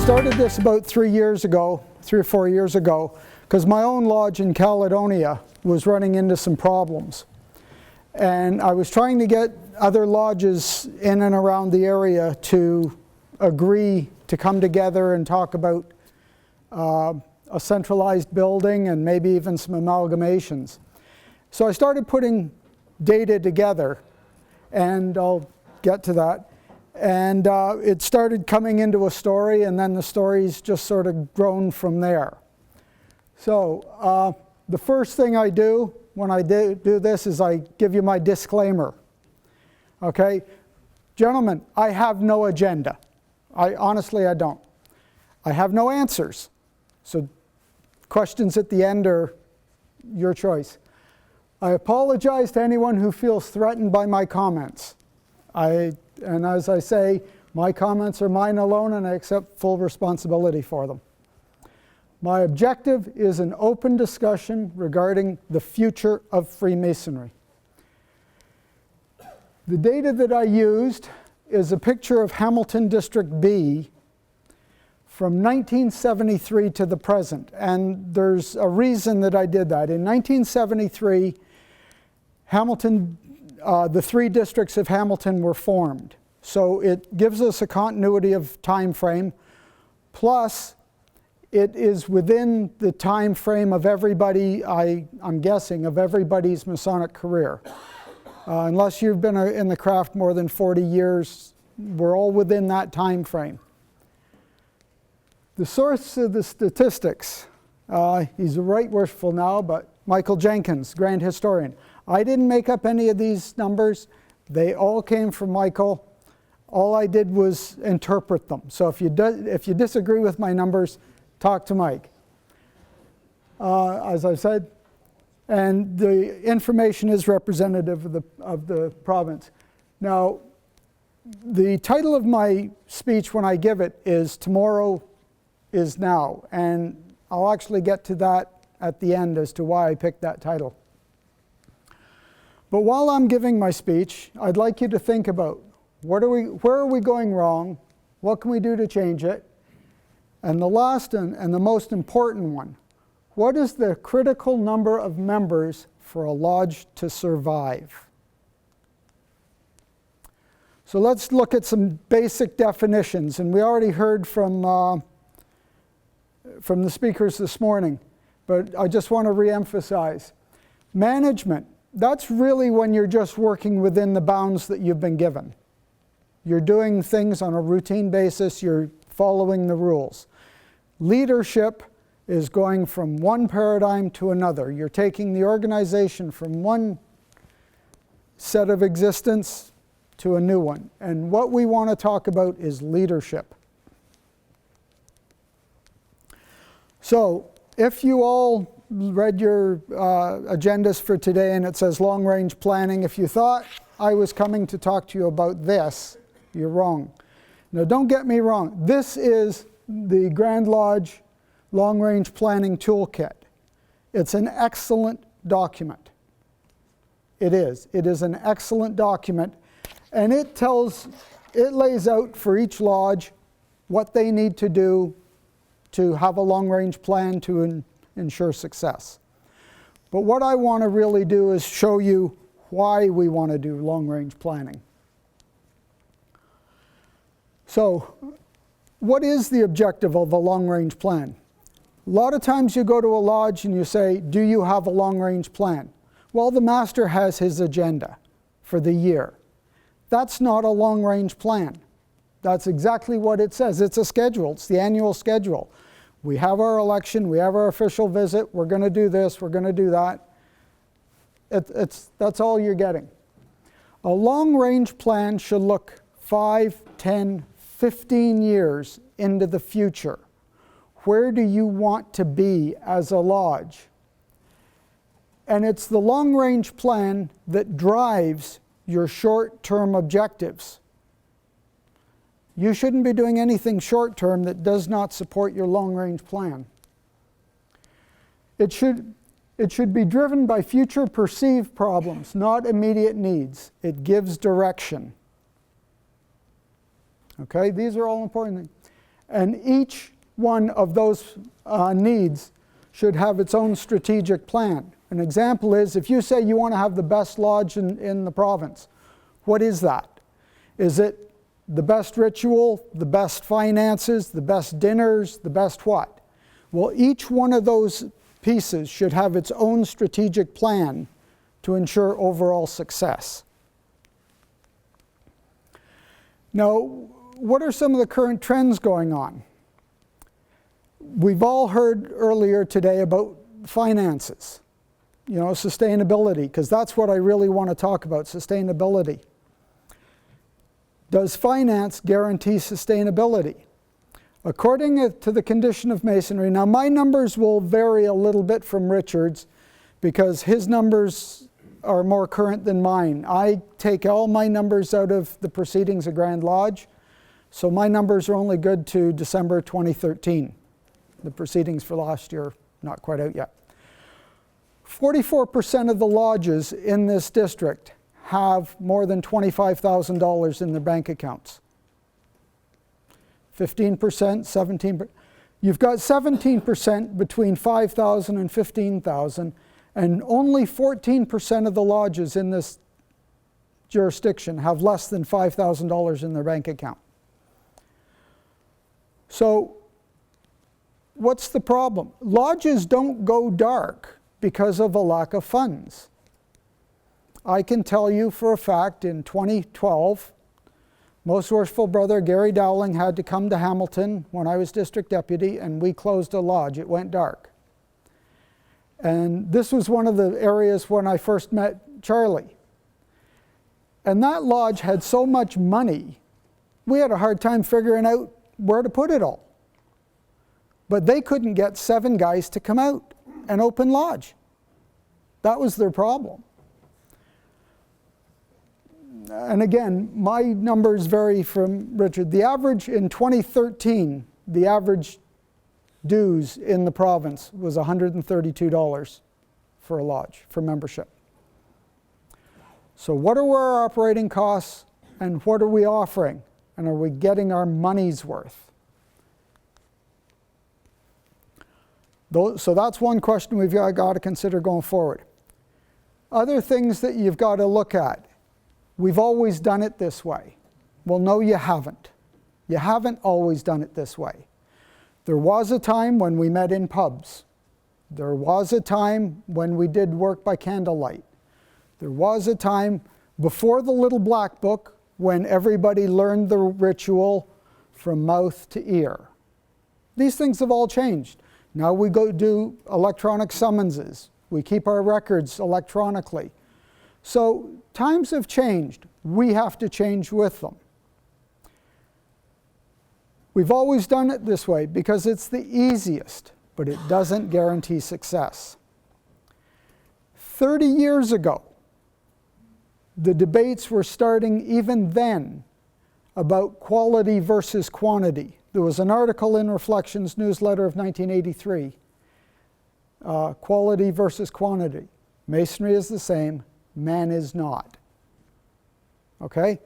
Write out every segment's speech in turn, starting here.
started this about 3 or 4 years ago, because my own lodge in Caledonia was running into some problems. And I was trying to get other lodges in and around the area to agree to come together and talk about a centralized building and maybe even some amalgamations. So I started putting data together, and I'll get to that. And it started coming into a story, and then the story's just sort of grown from there. So the first thing I do when I do this is I give you my disclaimer. Okay? Gentlemen, I have no agenda. Honestly, I don't. I have no answers. So questions at the end are your choice. I apologize to anyone who feels threatened by my comments. And as I say, my comments are mine alone, and I accept full responsibility for them. My objective is an open discussion regarding the future of Freemasonry. The data that I used is a picture of Hamilton District B from 1973 to the present. And there's a reason that I did that. In 1973, Hamilton, the 3 districts of Hamilton were formed. So it gives us a continuity of time frame, plus it is within the time frame of everybody, I'm guessing, of everybody's Masonic career. Unless you've been in the craft more than 40 years, we're all within that time frame. The source of the statistics, he's right worshipful now, but Michael Jenkins, Grand Historian. I didn't make up any of these numbers. They all came from Michael. All I did was interpret them. So if you disagree with my numbers, talk to Mike. As I said, and the information is representative of the province. Now, the title of my speech when I give it is Tomorrow is Now, and I'll actually get to that at the end as to why I picked that title. But while I'm giving my speech, I'd like you to think about where are we going wrong, what can we do to change it, and the last and the most important one, what is the critical number of members for a lodge to survive? So let's look at some basic definitions, and we already heard from the speakers this morning, but I just want to reemphasize. Management, that's really when you're just working within the bounds that you've been given. You're doing things on a routine basis, you're following the rules. Leadership is going from one paradigm to another. You're taking the organization from one set of existence to a new one. And what we want to talk about is leadership. So, if you all read your agendas for today and it says long-range planning, if you thought I was coming to talk to you about this, you're wrong. Now, don't get me wrong. This is the Grand Lodge Long-Range Planning Toolkit. It's an excellent document. It is. It is an excellent document, and it lays out for each lodge what they need to do to have a long-range plan to ensure success. But what I want to really do is show you why we want to do long-range planning. So, what is the objective of a long-range plan? A lot of times you go to a lodge and you say, do you have a long-range plan? Well, the master has his agenda for the year. That's not a long-range plan. That's exactly what it says. It's a schedule. It's the annual schedule. We have our election, we have our official visit, we're going to do this, we're going to do that. That's all you're getting. A long-range plan should look 5, 10, 15 years into the future. Where do you want to be as a lodge? And it's the long-range plan that drives your short-term objectives. You shouldn't be doing anything short-term that does not support your long-range plan. It should be driven by future perceived problems, not immediate needs. It gives direction. Okay, these are all important things. And each one of those needs should have its own strategic plan. An example is, if you say you want to have the best lodge in the province, what is that? Is it the best ritual, the best finances, the best dinners, the best what? Well, each one of those pieces should have its own strategic plan to ensure overall success. Now, what are some of the current trends going on? We've all heard earlier today about finances, sustainability, because that's what I really want to talk about, sustainability. Does finance guarantee sustainability? According to the condition of Masonry, now my numbers will vary a little bit from Richard's because his numbers are more current than mine. I take all my numbers out of the Proceedings of Grand Lodge, so my numbers are only good to December 2013. The proceedings for last year, not quite out yet. 44% of the lodges in this district have more than $25,000 in their bank accounts. 15%, 17%. You've got 17% between $5,000 and $15,000, and only 14% of the lodges in this jurisdiction have less than $5,000 in their bank account. So, what's the problem? Lodges don't go dark because of a lack of funds. I can tell you for a fact in 2012, Most Worshipful Brother Gary Dowling had to come to Hamilton when I was district deputy, and we closed a lodge. It went dark. And this was one of the areas when I first met Charlie. And that lodge had so much money, we had a hard time figuring out where to put it all. But they couldn't get 7 guys to come out and open lodge. That was their problem. And again, my numbers vary from Richard. The average in 2013, the average dues in the province was $132 for a lodge, for membership. So what are our operating costs and what are we offering? And are we getting our money's worth? So that's one question we've got to consider going forward. Other things that you've got to look at. We've always done it this way. Well, no, you haven't. You haven't always done it this way. There was a time when we met in pubs. There was a time when we did work by candlelight. There was a time before the little black book when everybody learned the ritual from mouth to ear. These things have all changed. Now we go do electronic summonses. We keep our records electronically. So times have changed. We have to change with them. We've always done it this way because it's the easiest, but it doesn't guarantee success. 30 years ago, the debates were starting even then about quality versus quantity. There was an article in Reflections newsletter of 1983, quality versus quantity. Masonry is the same, man is not. Okay?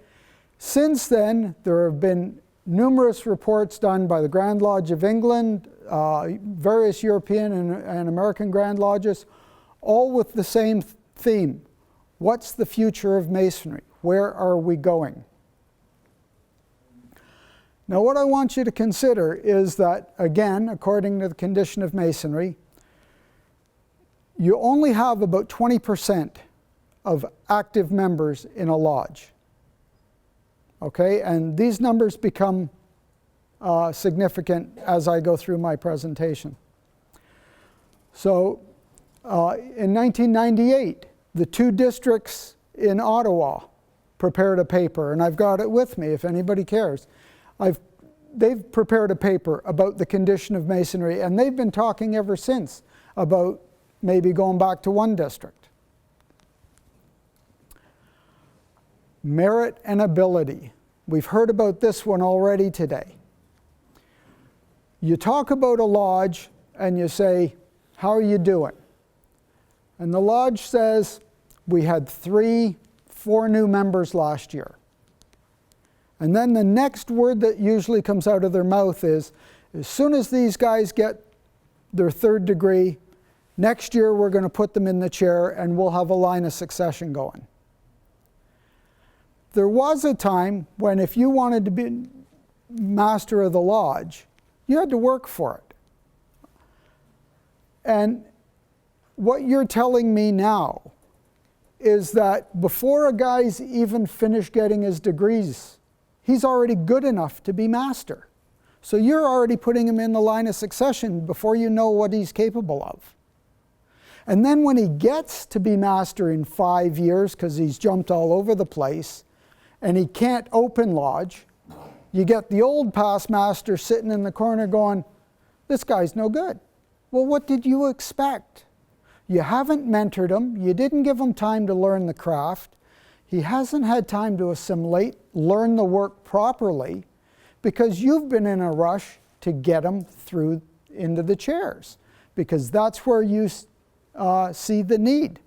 Since then, there have been numerous reports done by the Grand Lodge of England, various European and American Grand Lodges, all with the same theme. What's the future of Masonry? Where are we going? Now, what I want you to consider is that, again, according to the condition of Masonry, you only have about 20% of active members in a lodge. Okay, and these numbers become significant as I go through my presentation. So, in 1998, the 2 districts in Ottawa prepared a paper, and I've got it with me if anybody cares. They've prepared a paper about the condition of Masonry, and they've been talking ever since about maybe going back to 1 district. Merit and ability. We've heard about this one already today. You talk about a lodge and you say, how are you doing? And the lodge says, we had 4 new members last year. And then the next word that usually comes out of their mouth is, as soon as these guys get their third degree, next year we're going to put them in the chair and we'll have a line of succession going. There was a time when if you wanted to be master of the lodge, you had to work for it. And what you're telling me now is that before a guy's even finished getting his degrees, he's already good enough to be master. So you're already putting him in the line of succession before you know what he's capable of. And then when he gets to be master in 5 years, because he's jumped all over the place, and he can't open lodge, you get the old past master sitting in the corner going, this guy's no good. Well, what did you expect? You haven't mentored him. You didn't give him time to learn the craft. He hasn't had time to assimilate, learn the work properly, because you've been in a rush to get him through into the chairs, because that's where you see the need.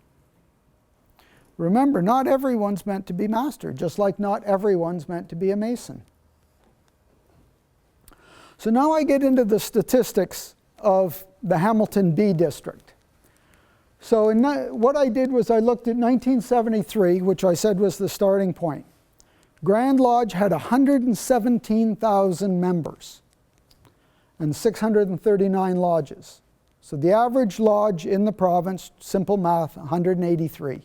Remember, not everyone's meant to be master, just like not everyone's meant to be a Mason. So now I get into the statistics of the Hamilton B district. So what I did was I looked at 1973, which I said was the starting point. Grand Lodge had 117,000 members and 639 lodges. So the average lodge in the province, simple math, 183.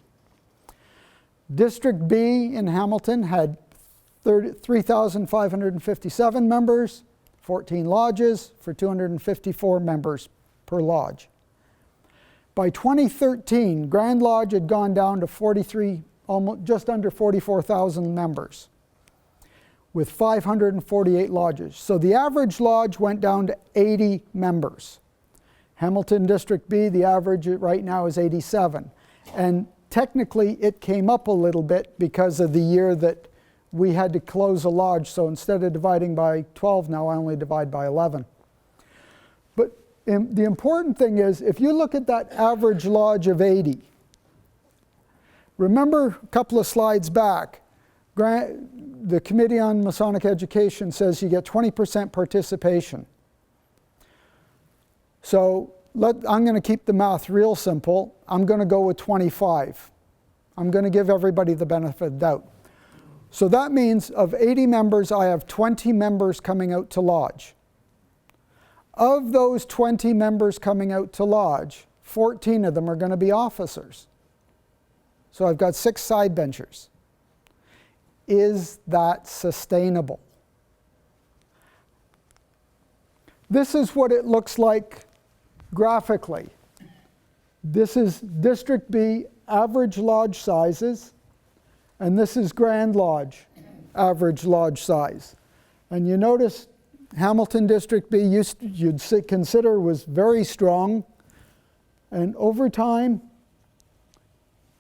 District B in Hamilton had 3,557 members, 14 lodges for 254 members per lodge. By 2013, Grand Lodge had gone down to 43, almost just under 44,000 members with 548 lodges. So the average lodge went down to 80 members. Hamilton District B, the average right now is 87. And technically it came up a little bit because of the year that we had to close a lodge. So instead of dividing by 12 now, I only divide by 11. But the important thing is, if you look at that average lodge of 80, remember a couple of slides back, the Committee on Masonic Education says you get 20% participation. So I'm going to keep the math real simple. I'm going to go with 25. I'm going to give everybody the benefit of the doubt. So that means of 80 members, I have 20 members coming out to lodge. Of those 20 members coming out to lodge, 14 of them are going to be officers. So I've got 6 side benchers. Is that sustainable? This is what it looks like graphically. This is District B average lodge sizes, and this is Grand Lodge average lodge size. And you notice Hamilton District B you'd consider was very strong, and over time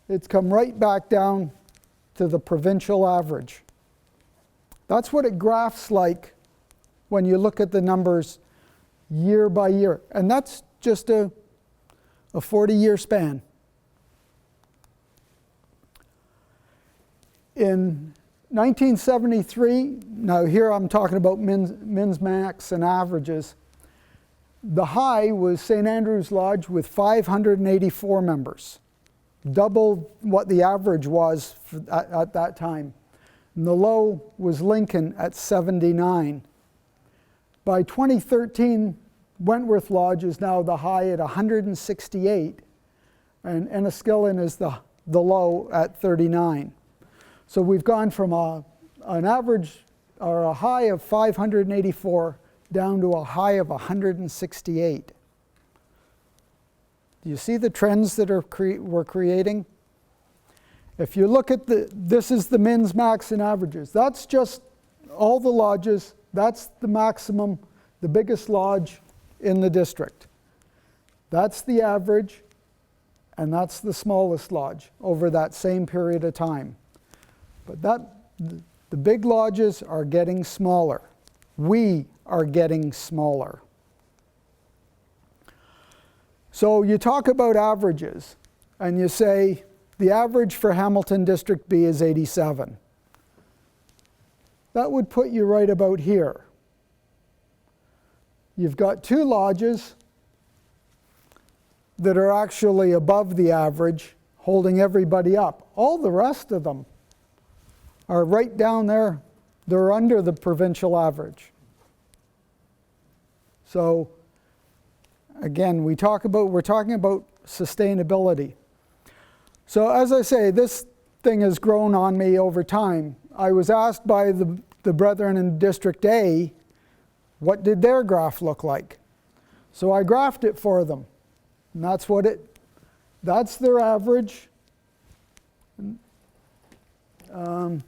it's come right back down to the provincial average. That's what it graphs like when you look at the numbers year by year, and that's just a 40-year span. In 1973, now here I'm talking about men's max and averages, the high was St. Andrew's Lodge with 584 members, double what the average was at that time. And the low was Lincoln at 79. By 2013, Wentworth Lodge is now the high at 168, and Enniskillen is the low at 39. So we've gone from an average or a high of 584 down to a high of 168. Do you see the trends that we're creating? If you look at this is the men's max and averages. That's just all the lodges. That's the maximum, the biggest lodge in the district. That's the average, and that's the smallest lodge over that same period of time. But the big lodges are getting smaller. We are getting smaller. So you talk about averages, and you say the average for Hamilton District B is 87. that would put you right about here. You've got 2 lodges that are actually above the average, holding everybody up. All the rest of them are right down there. They're under the provincial average. So again, we're talking about sustainability. So as I say, this thing has grown on me over time. I was asked by the brethren in District A, what did their graph look like? So I graphed it for them. And that's their average. And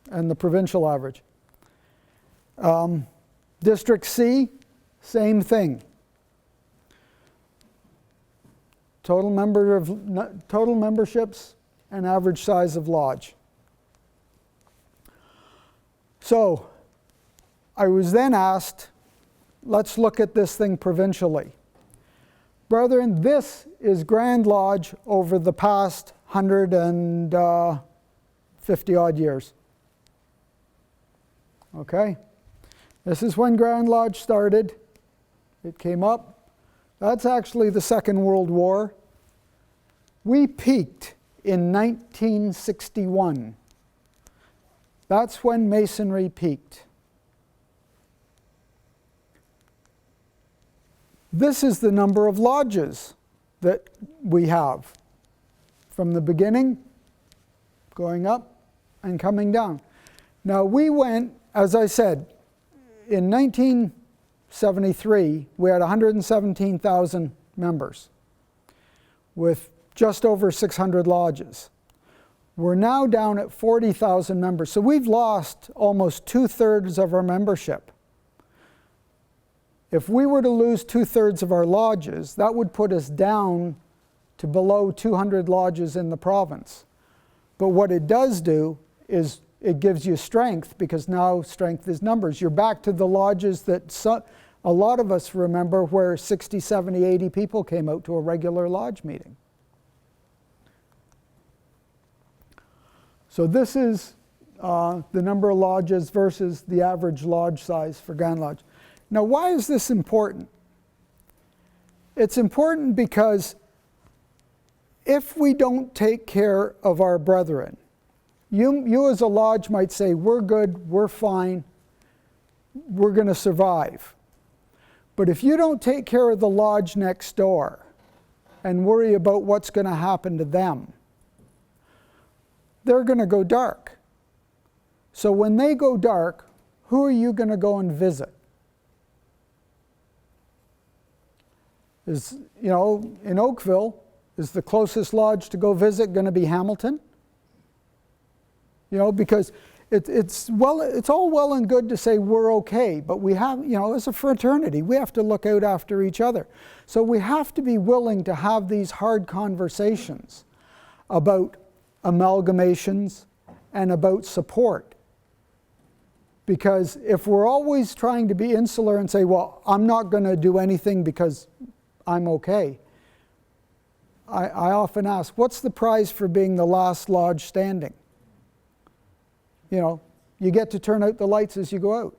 the provincial average. District C, same thing. Total memberships and average size of lodge. So I was then asked, let's look at this thing provincially. Brethren, this is Grand Lodge over the past 150 odd years. Okay? This is when Grand Lodge started. It came up. That's actually the Second World War. We peaked in 1961. That's when Masonry peaked. This is the number of lodges that we have from the beginning, going up and coming down. Now we went, as I said, in 1973, we had 117,000 members with just over 600 lodges. We're now down at 40,000 members. So we've lost almost 2/3 of our membership. If we were to lose 2/3 of our lodges, that would put us down to below 200 lodges in the province. But what it does do is it gives you strength, because now strength is numbers. You're back to the lodges that a lot of us remember, where 60, 70, 80 people came out to a regular lodge meeting. So this is the number of lodges versus the average lodge size for Grand Lodge. Now, why is this important? It's important because if we don't take care of our brethren, you as a lodge might say, we're good, we're fine, we're going to survive. But if you don't take care of the lodge next door and worry about what's going to happen to them, they're going to go dark. So when they go dark, who are you going to go and visit? In Oakville, is the closest lodge to go visit going to be Hamilton? Because it's all well and good to say we're okay, but we have, as a fraternity, we have to look out after each other. So we have to be willing to have these hard conversations about amalgamations and about support. Because if we're always trying to be insular and say, well, I'm not going to do anything because I'm okay, I often ask, what's the prize for being the last lodge standing? You get to turn out the lights as you go out.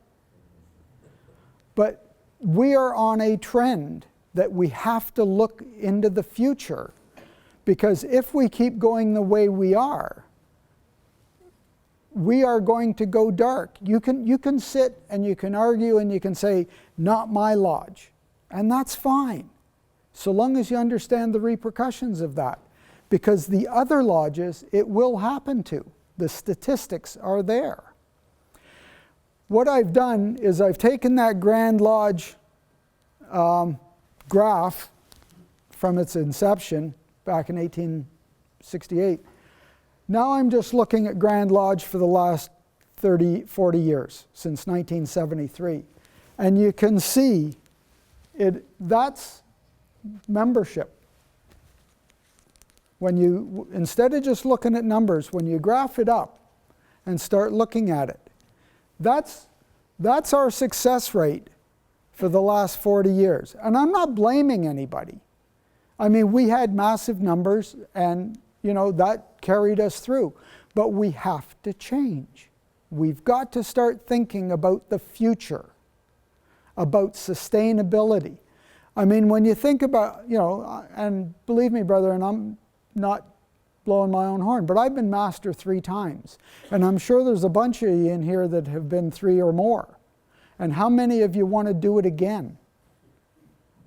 But we are on a trend that we have to look into the future, because if we keep going the way we are going to go dark. You can sit and you can argue and you can say, not my lodge, and that's fine, so long as you understand the repercussions of that, because the other lodges it will happen to. The statistics are there. What I've done is I've taken that Grand Lodge graph from its inception back in 1868. Now I'm just looking at Grand Lodge for the last 30, 40 years, since 1973. And you can see that's membership. When you, instead of just looking at numbers, when you graph it up and start looking at it, that's our success rate for the last 40 years. And I'm not blaming anybody. I mean, we had massive numbers and that carried us through. But we have to change. We've got to start thinking about the future, about sustainability. I mean, when you think about, and believe me, brother, and I'm not blowing my own horn, but I've been master 3 times. And I'm sure there's a bunch of you in here that have been 3 or more. And how many of you want to do it again?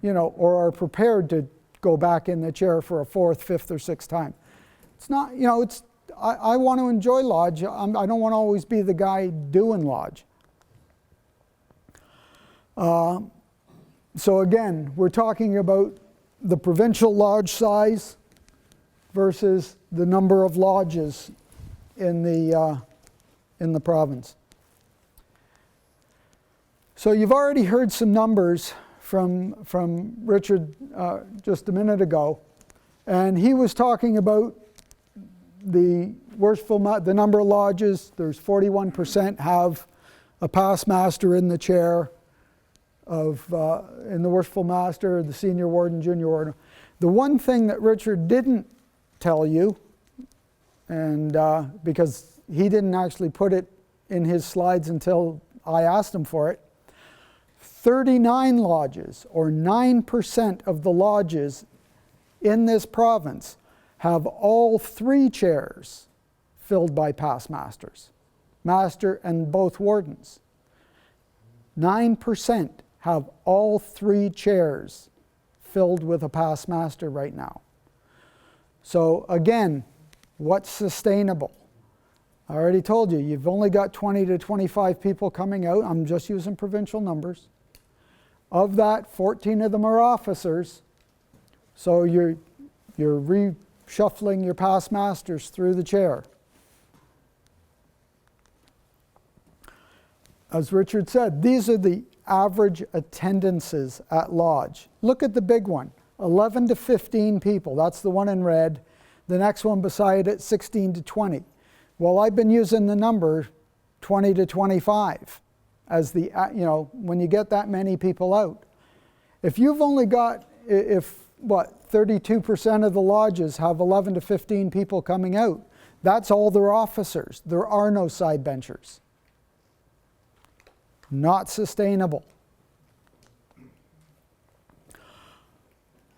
Or are prepared to go back in the chair for a 4th, 5th, or 6th time? It's not, I want to enjoy lodge. I don't want to always be the guy doing lodge. So again, we're talking about the provincial lodge size versus the number of lodges in the province. So you've already heard some numbers from Richard just a minute ago, and he was talking about the number of lodges. There's 41% have a past master in the chair in the worshipful master, the senior warden, junior warden. The one thing that Richard didn't tell you, and because he didn't actually put it in his slides until I asked him for it, 39 lodges, or 9% of the lodges in this province, have all 3 chairs filled by past masters, master and both wardens. 9% have all 3 chairs filled with a past master right now. So again, what's sustainable? I already told you, you've only got 20 to 25 people coming out. I'm just using provincial numbers. Of that, 14 of them are officers. So you're reshuffling your past masters through the chair. As Richard said, these are the average attendances at lodge. Look at the big one, 11 to 15 people. That's the one in red. The next one beside it, 16 to 20. Well, I've been using the number 20 to 25 as the, when you get that many people out. If you've only got, 32% of the lodges have 11 to 15 people coming out, that's all their officers. There are no side benchers. Not sustainable.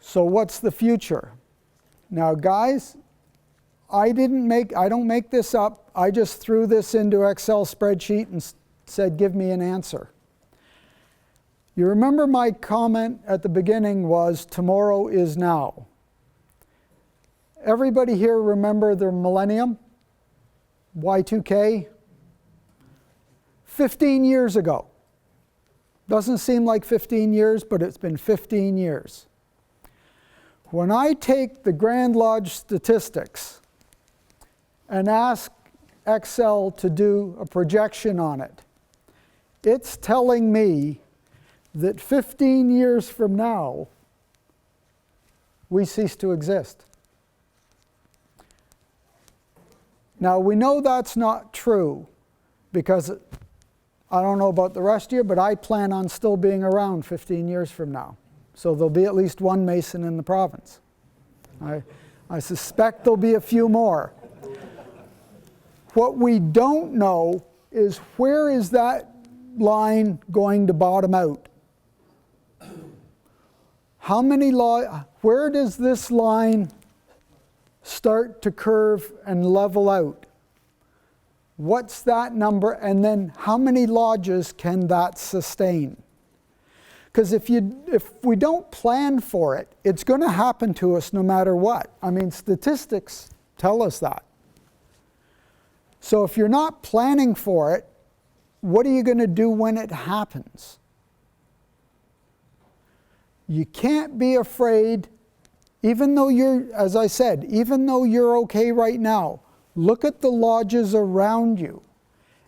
So what's the future? Now guys, I don't make this up. I just threw this into Excel spreadsheet and said, give me an answer. You remember my comment at the beginning was, tomorrow is now. Everybody here remember the millennium? Y2K? 15 years ago. Doesn't seem like 15 years, but it's been 15 years. When I take the Grand Lodge statistics and ask Excel to do a projection on it, it's telling me that 15 years from now, we cease to exist. Now, we know that's not true because I don't know about the rest of you, but I plan on still being around 15 years from now. So there'll be at least one Mason in the province. I suspect there'll be a few more. What we don't know is, where is that line going to bottom out? Where does this line start to curve and level out? What's that number? And then how many lodges can that sustain? Because if we don't plan for it, it's going to happen to us no matter what. I mean, statistics tell us that. So if you're not planning for it, what are you going to do when it happens? You can't be afraid, even though as I said, even though you're okay right now, look at the lodges around you.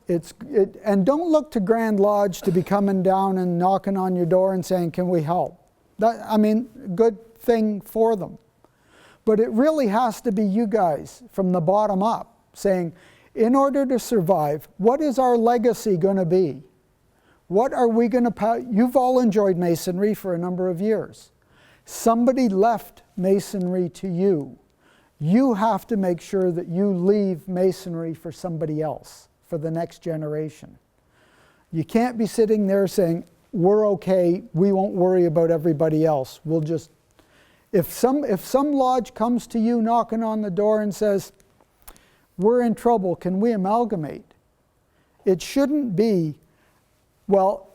And don't look to Grand Lodge to be coming down and knocking on your door and saying, can we help? Good thing for them. But it really has to be you guys from the bottom up saying, in order to survive, what is our legacy going to be? What are we going to You've all enjoyed Masonry for a number of years. Somebody left Masonry to you. You have to make sure that you leave Masonry for somebody else, for the next generation. You can't be sitting there saying, we're okay, we won't worry about everybody else. We'll just, if some lodge comes to you knocking on the door and says, we're in trouble, can we amalgamate? It shouldn't be, well,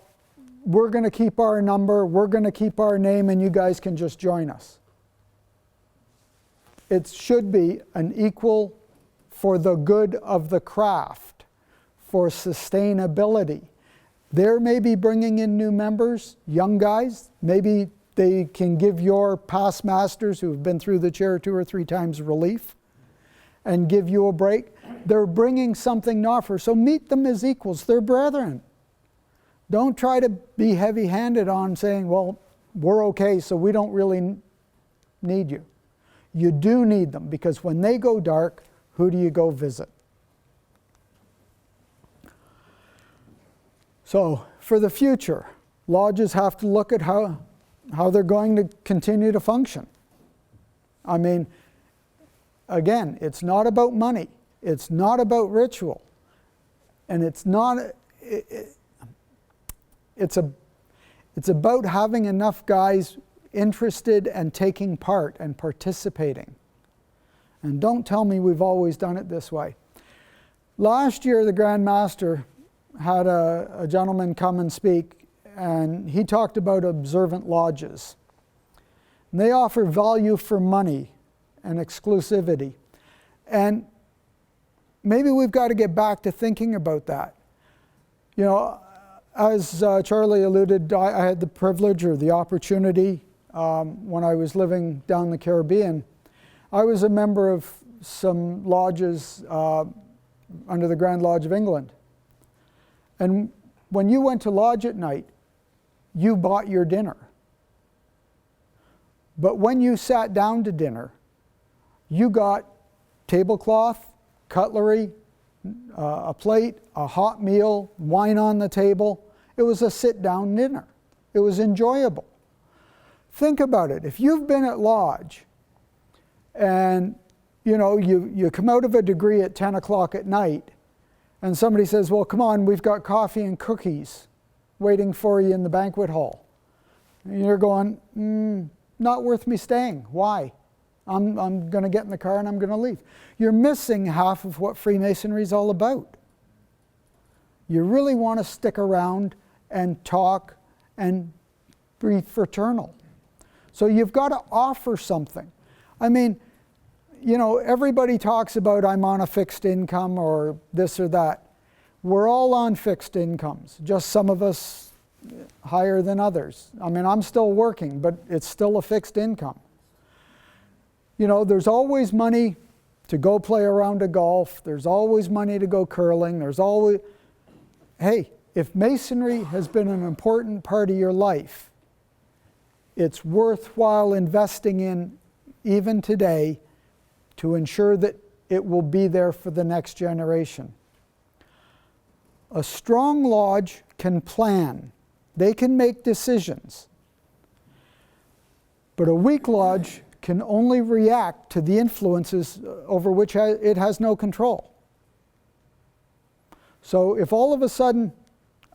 we're going to keep our number, we're going to keep our name, and you guys can just join us. It should be an equal for the good of the craft, for sustainability. They're maybe bringing in new members, young guys. Maybe they can give your past masters who've been through the chair 2 or 3 times relief and give you a break. They're bringing something to offer. So meet them as equals. They're brethren. Don't try to be heavy-handed on saying, well, we're okay, so we don't really need you. You do need them, because when they go dark, who do you go visit? So for the future, lodges have to look at how they're going to continue to function. I mean, again, it's not about money. It's not about ritual. And it's not, it's about having enough guys interested and taking part and participating. And don't tell me we've always done it this way. Last year, the Grand Master had a gentleman come and speak, and he talked about observant lodges. And they offer value for money and exclusivity. And maybe we've got to get back to thinking about that. You know, as Charlie alluded, I had the privilege or the opportunity when I was living down in the Caribbean. I was a member of some lodges under the Grand Lodge of England. And when you went to lodge at night, you bought your dinner. But when you sat down to dinner, you got tablecloth, cutlery, a plate, a hot meal, wine on the table. It was a sit-down dinner. It was enjoyable. Think about it. If you've been at lodge and you come out of a degree at 10 o'clock at night, and somebody says, well, come on, we've got coffee and cookies waiting for you in the banquet hall. And you're going, not worth me staying. Why? I'm going to get in the car and I'm going to leave. You're missing half of what Freemasonry is all about. You really want to stick around and talk and be fraternal. So you've got to offer something. I mean, everybody talks about I'm on a fixed income or this or that. We're all on fixed incomes, just some of us higher than others. I mean, I'm still working, but it's still a fixed income. There's always money to go play a round of golf. There's always money to go curling. There's always, hey, if Masonry has been an important part of your life, it's worthwhile investing in even today to ensure that it will be there for the next generation. A strong lodge can plan. They can make decisions. But a weak lodge can only react to the influences over which it has no control. So if all of a sudden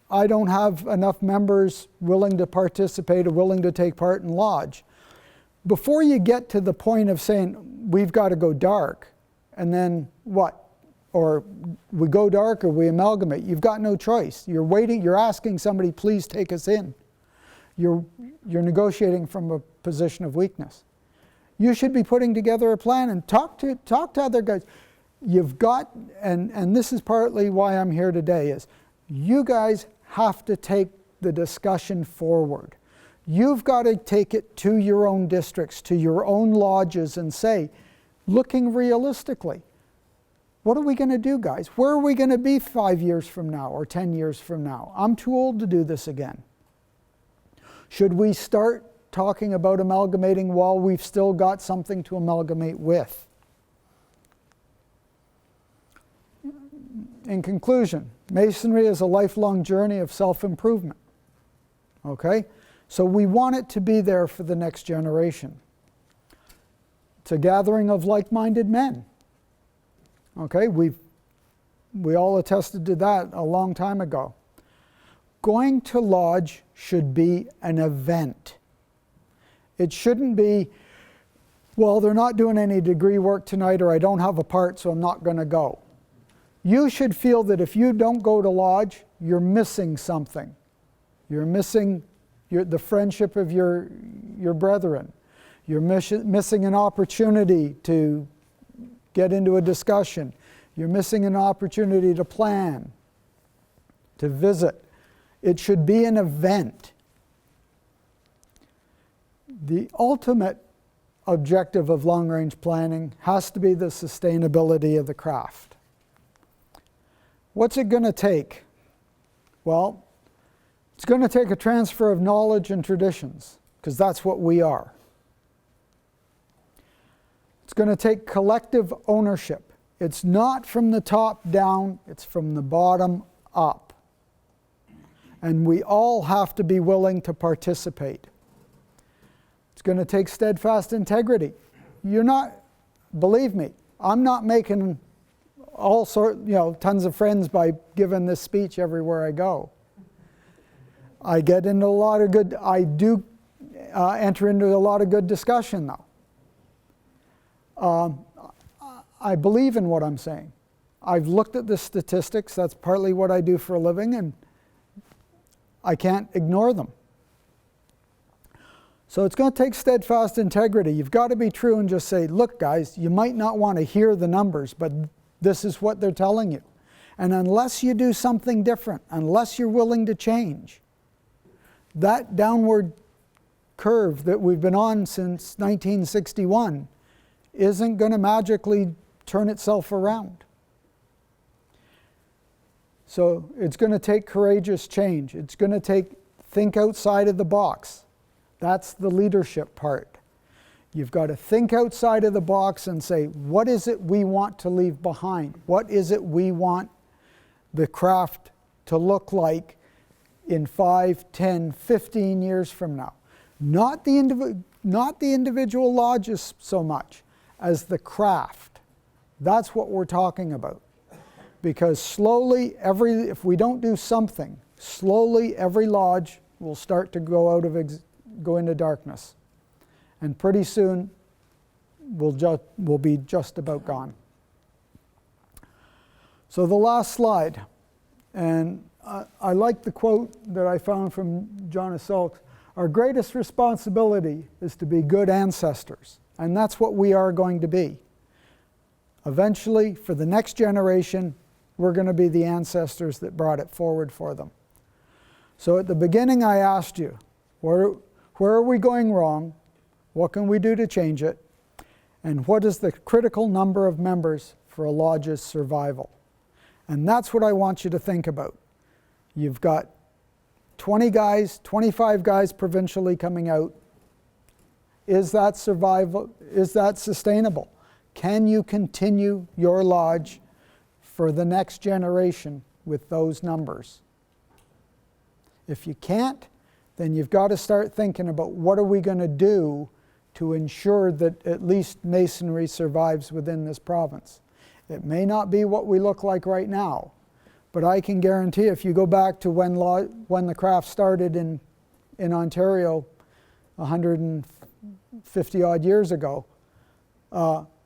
I don't have enough members willing to participate or willing to take part in lodge, before you get to the point of saying, we've got to go dark, and then what? Or we go dark or we amalgamate. You've got no choice. You're waiting, you're asking somebody, please take us in. You're negotiating from a position of weakness. You should be putting together a plan and talk to other guys. You've got, and this is partly why I'm here today, is you guys have to take the discussion forward. You've got to take it to your own districts, to your own lodges, and say, looking realistically, what are we going to do, guys? Where are we going to be 5 years from now or 10 years from now? I'm too old to do this again. Should we start talking about amalgamating while we've still got something to amalgamate with? In conclusion, Masonry is a lifelong journey of self-improvement. Okay? So we want it to be there for the next generation. It's a gathering of like-minded men. Okay, we all attested to that a long time ago. Going to lodge should be an event. It shouldn't be, well, they're not doing any degree work tonight, or I don't have a part, so I'm not going to go. You should feel that if you don't go to lodge, you're missing something. You're missing the friendship of your brethren. You're missing an opportunity to get into a discussion. You're missing an opportunity to plan, to visit. It should be an event. The ultimate objective of long-range planning has to be the sustainability of the craft. What's it going to take? Well, it's going to take a transfer of knowledge and traditions, because that's what we are. It's going to take collective ownership. It's not from the top down, it's from the bottom up. And we all have to be willing to participate. It's going to take steadfast integrity. You're not, believe me, I'm not making tons of friends by giving this speech everywhere I go. I get into a lot of good, I do enter into a lot of good discussion though. I believe in what I'm saying. I've looked at the statistics, that's partly what I do for a living, and I can't ignore them. So it's going to take steadfast integrity. You've got to be true and just say, look guys, you might not want to hear the numbers, but this is what they're telling you. And unless you do something different, unless you're willing to change, that downward curve that we've been on since 1961 isn't going to magically turn itself around. So it's going to take courageous change. It's going to think outside of the box. That's the leadership part. You've got to think outside of the box and say, what is it we want to leave behind? What is it we want the craft to look like in 5, 10, 15 years from now? Not the individual lodges so much as the craft. That's what we're talking about. Because slowly, if we don't do something, slowly every lodge will start to go into darkness. And pretty soon, we'll be just about gone. So the last slide, and I like the quote that I found from John Assault. Our greatest responsibility is to be good ancestors, and that's what we are going to be. Eventually, for the next generation, we're going to be the ancestors that brought it forward for them. So at the beginning I asked you, where are we going wrong? What can we do to change it? And what is the critical number of members for a lodge's survival? And that's what I want you to think about. You've got 20 guys, 25 guys provincially coming out. Is that survival? Is that sustainable? Can you continue your lodge for the next generation with those numbers? If you can't, then you've got to start thinking about what are we going to do to ensure that at least Masonry survives within this province. It may not be what we look like right now, but I can guarantee if you go back to when the craft started in Ontario 150 odd years ago,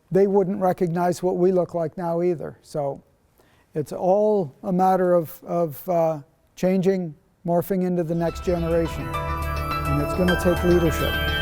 they wouldn't recognize what we look like now either. So it's all a matter of changing, morphing into the next generation, and it's going to take leadership.